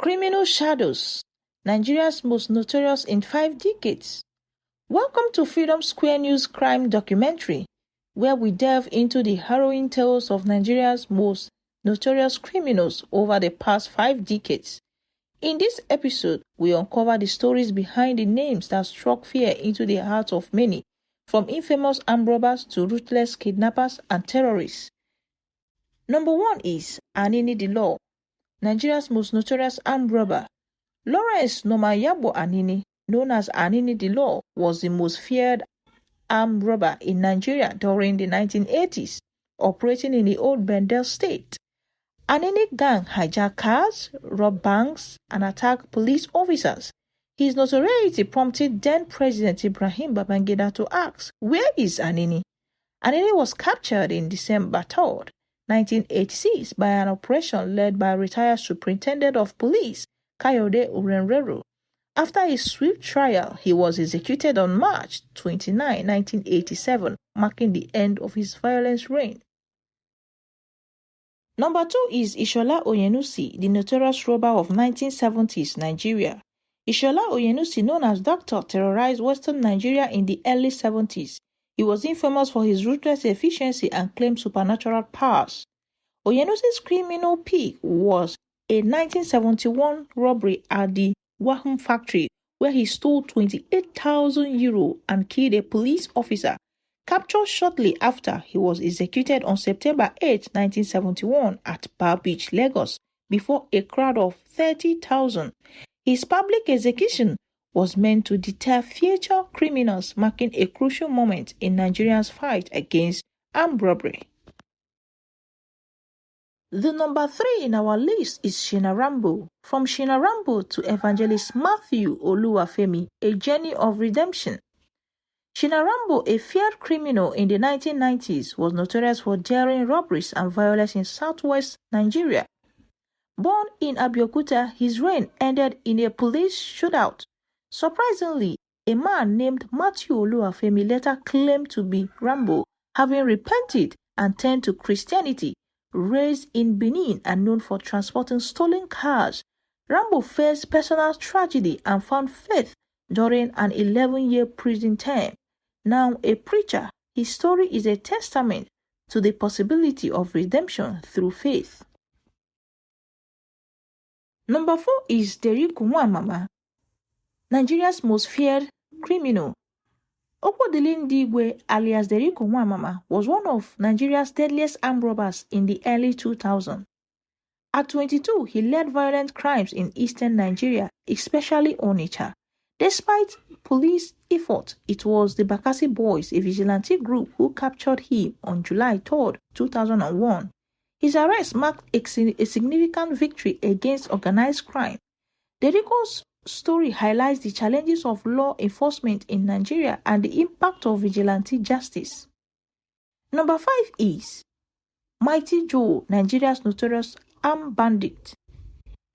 Criminal Shadows, Nigeria's most notorious in 5 decades. Welcome to Freedom Square News Crime Documentary, where we delve into the harrowing tales of Nigeria's most notorious criminals over the past 5 decades. In this episode, we uncover the stories behind the names that struck fear into the hearts of many, from infamous armed robbers to ruthless kidnappers and terrorists. Number 1 is Anini the Law, Nigeria's most notorious armed robber. Lawrence Nomayabo Anini, known as Anini the Law, was the most feared armed robber in Nigeria during the 1980s, operating in the old Bendel state. Anini gang hijacked cars, robbed banks, and attacked police officers. His notoriety prompted then-President Ibrahim Babangida to ask, "Where is Anini?" Anini was captured in December 3rd, 1986 by an operation led by retired Superintendent of Police Kayode Urenrero. After a swift trial, he was executed on March 29, 1987, marking the end of his violent reign. Number 2 is Ishola Oyenusi, the notorious robber of 1970s Nigeria. Ishola Oyenusi, known as Doctor, terrorized Western Nigeria in the early 70s. He was infamous for his ruthless efficiency and claimed supernatural powers. Oyenusi's criminal peak was a 1971 robbery at the Wahum factory, where he stole €28,000 and killed a police officer. Captured shortly after, he was executed on September 8, 1971 at Bar Beach, Lagos, before a crowd of 30,000. His public execution was meant to deter future criminals, marking a crucial moment in Nigeria's fight against armed robbery. The number 3 in our list is Shina Rambo. From Shina Rambo to Evangelist Matthew Oluwafemi, a journey of redemption. Shina Rambo, a feared criminal in the 1990s, was notorious for daring robberies and violence in southwest Nigeria. Born in Abeokuta, his reign ended in a police shootout. Surprisingly, a man named Matthew Oluwafemi later claimed to be Rambo, having repented and turned to Christianity. Raised in Benin and known for transporting stolen cars, Rambo faced personal tragedy and found faith during an 11-year prison term. Now a preacher, his story is a testament to the possibility of redemption through faith. Number 4 is Deriku Nwamama, Nigeria's most feared criminal. Okwodili Ndigwe, alias Deriku Nwamama, was one of Nigeria's deadliest armed robbers in the early 2000s. At 22, he led violent crimes in eastern Nigeria, especially Onitsha. Despite police efforts, it was the Bakassi Boys, a vigilante group, who captured him on July 3, 2001. His arrest marked a significant victory against organized crime. Deriku's story highlights the challenges of law enforcement in Nigeria and the impact of vigilante justice. Number 5 is Mighty Joe, Nigeria's notorious armed bandit.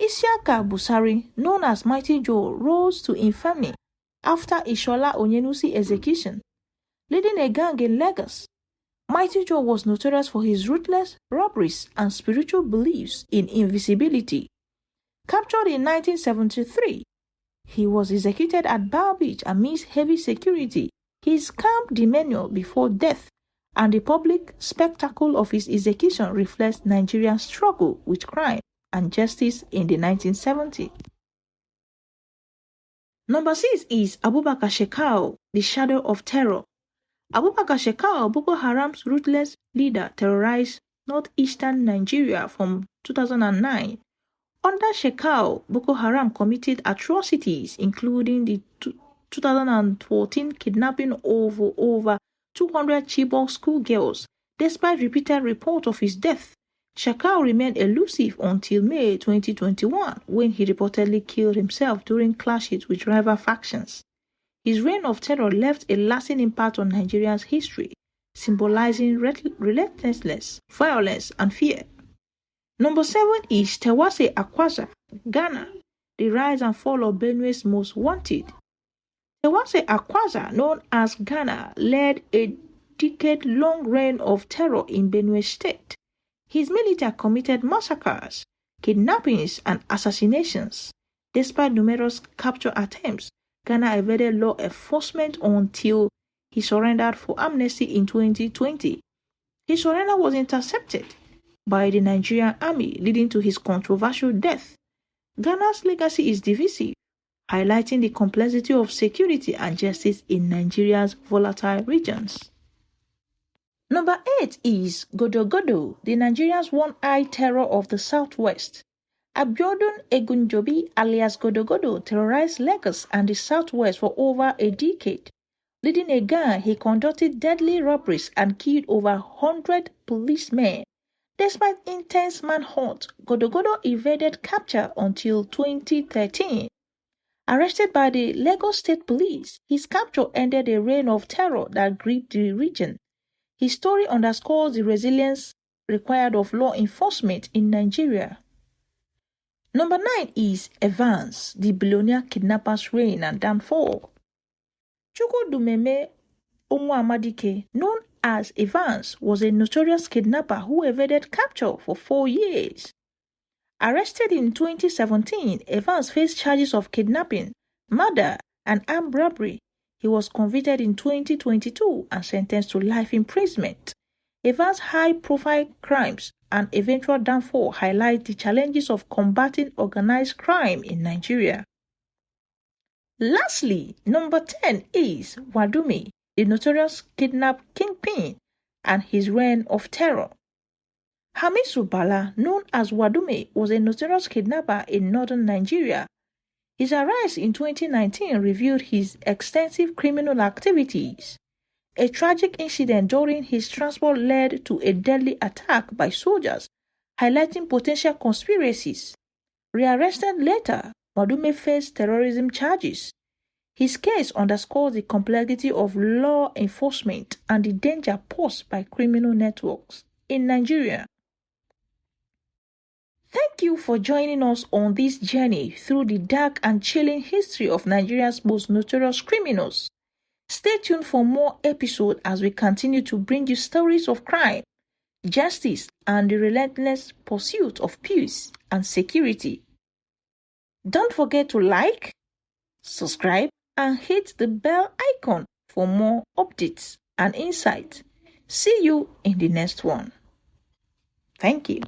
Isiaka Busari, known as Mighty Joe, rose to infamy after Ishola Oyenusi execution. Leading a gang in Lagos, Mighty Joe was notorious for his ruthless robberies and spiritual beliefs in invisibility. Captured in 1973, he was executed at Bar Beach amidst heavy security. His calm demeanor before death and the public spectacle of his execution reflects Nigeria's struggle with crime and justice in the 1970s. Number 6 is Abubakar Shekau, the shadow of terror. Abubakar Shekau, Boko Haram's ruthless leader, terrorized northeastern Nigeria from 2009. Under Shekau, Boko Haram committed atrocities, including the 2014 kidnapping of over 200 Chibok schoolgirls. Despite repeated reports of his death, Shekau remained elusive until May 2021, when he reportedly killed himself during clashes with rival factions. His reign of terror left a lasting impact on Nigeria's history, symbolizing relentless violence and fear. Number 7 is Tewase Akwaza, Ghana, the rise and fall of Benue's most wanted. Tewase Akwaza, known as Ghana, led a decade-long reign of terror in Benue State. His military committed massacres, kidnappings, and assassinations. Despite numerous capture attempts, Ghana evaded law enforcement until he surrendered for amnesty in 2020. His surrender was intercepted by the Nigerian army, leading to his controversial death. Ghana's legacy is divisive, highlighting the complexity of security and justice in Nigeria's volatile regions. Number 8 is Godo, the Nigeria's one-eyed terror of the Southwest. Abiodun Egunjobi alias Godo terrorized Lagos and the Southwest for over a decade. Leading a gang, he conducted deadly robberies and killed over 100 policemen. Despite intense manhunt, Godo evaded capture until 2013. Arrested by the Lagos State Police, his capture ended a reign of terror that gripped the region. His story underscores the resilience required of law enforcement in Nigeria. Number 9 is Evans, the billionaire kidnapper's reign and downfall. Chukwudumeme Onwuamadike, known as Evans, was a notorious kidnapper who evaded capture for 4 years. Arrested in 2017, Evans faced charges of kidnapping, murder, and armed robbery. He was convicted in 2022 and sentenced to life imprisonment. Evans' high-profile crimes and eventual downfall highlight the challenges of combating organized crime in Nigeria. Lastly, number 10 is Wadume, the notorious kidnap kingpin, and his reign of terror. Hamisu Bala, known as Wadume, was a notorious kidnapper in northern Nigeria. His arrest in 2019 revealed his extensive criminal activities. A tragic incident during his transport led to a deadly attack by soldiers, highlighting potential conspiracies. Rearrested later, Wadume faced terrorism charges. His case underscores the complexity of law enforcement and the danger posed by criminal networks in Nigeria. Thank you for joining us on this journey through the dark and chilling history of Nigeria's most notorious criminals. Stay tuned for more episodes as we continue to bring you stories of crime, justice, and the relentless pursuit of peace and security. Don't forget to like, subscribe, and hit the bell icon for more updates and insights. See you in the next one. Thank you.